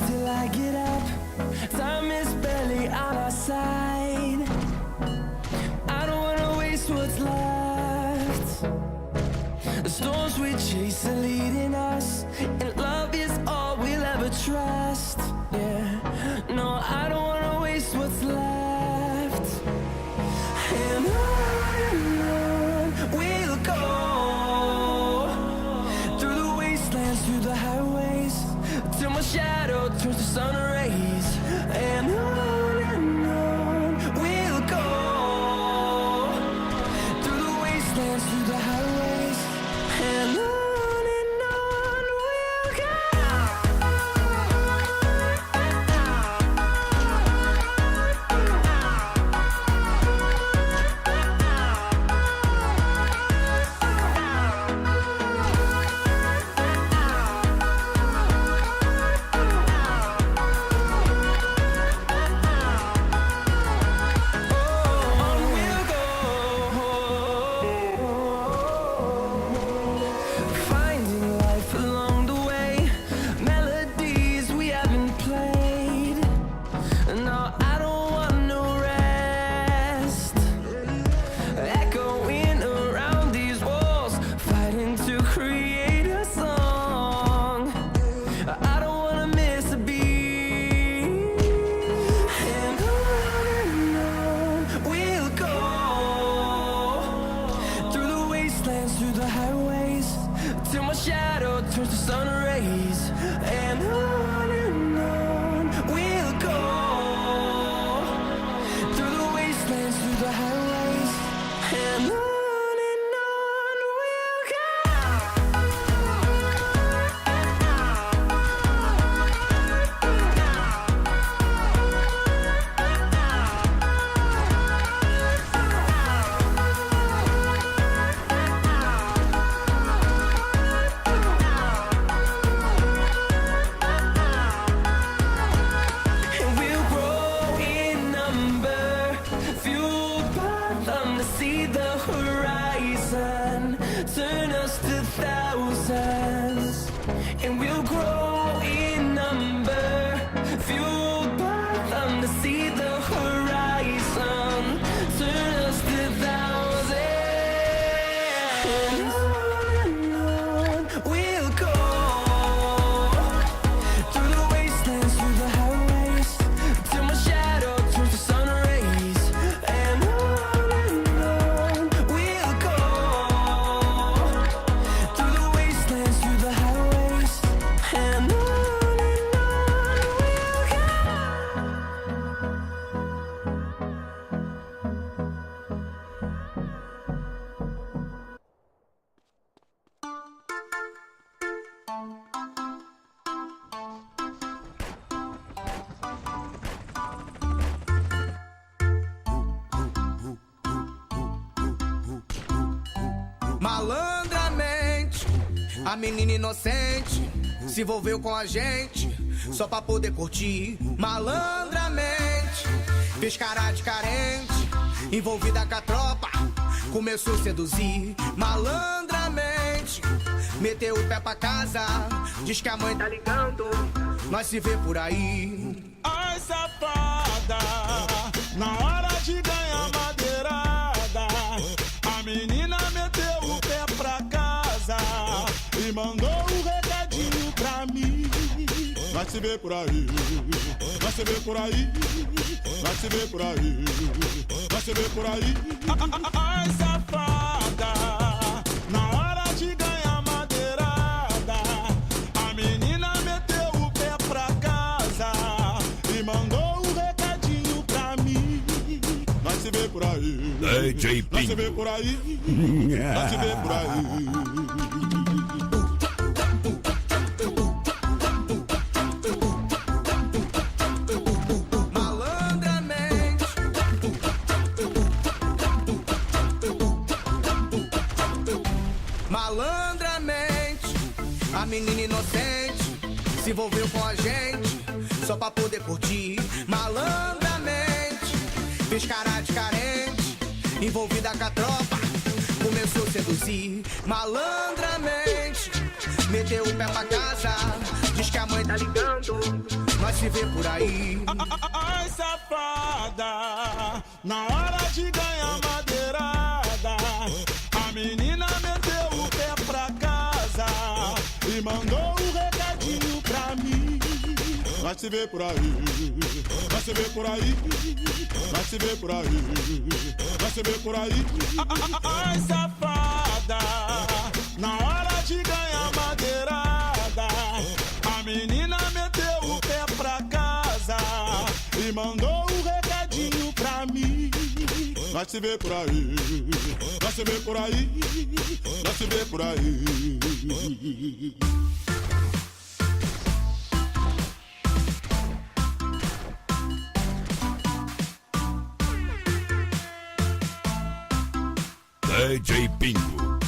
Till I get up, time is barely on our side. I don't wanna waste what's left. The storms we chase are leading us, and love is all we'll ever trust. Yeah, no, I don't wanna waste what's left. And on we'll go, through the wastelands, through the highways, till my shadow turns to sun rays. And on we'll go, through the wastelands, through the highways, and on we'll go. Through the highways, till my shadow turns to sun rays. And on we'll go, through the wastelands, through the highways, and on we'll go. See the horizon, turn us to thousands, and we'll grow in number, fueled by them to see the horizon, turn us to thousands, and on we'll go, through the wastelands, through the highways, till my shadow turns to sun rays. And Malandramente, a menina inocente se envolveu com a gente só pra poder curtir. Malandramente, fez cara de carente, envolvida com a tropa, começou a seduzir. Malandramente, meteu o pé pra casa, diz que a mãe tá ligando, nós se vê por aí. Ai, safada, na hora de ganhar madeirada, a menina meteu o pé pra casa e mandou um recadinho pra mim. Vai se ver por aí, vai se ver por aí, vai se ver por aí, vai se ver por aí. Ai, safada, na hora de ganhar madeirada, a menina meteu o pé pra casa e mandou um recadinho pra mim. Vai se ver por aí, DJ vai se ver por aí, vai se ver por aí. inocente se envolveu com a gente só pra poder curtir malandramente. Fez cara de carente, envolvida com a tropa, começou a seduzir malandramente. Meteu o pé pra casa, diz que a mãe tá ligando, nós se vê por aí. Ai, safada, na hora de ganhar madeirada, a menina meteu o pé pra casa e mandou um recadinho pra mim. Vai se ver por aí, vai se ver por aí, vai se ver por aí, vai se ver por aí. Ai, safada, na hora de ganhar madeirada, a menina meteu o pé pra casa e mandou um recadinho pra mim. Vai se ver por aí, vai se ver por aí, vai se ver por aí. DJ Pingo.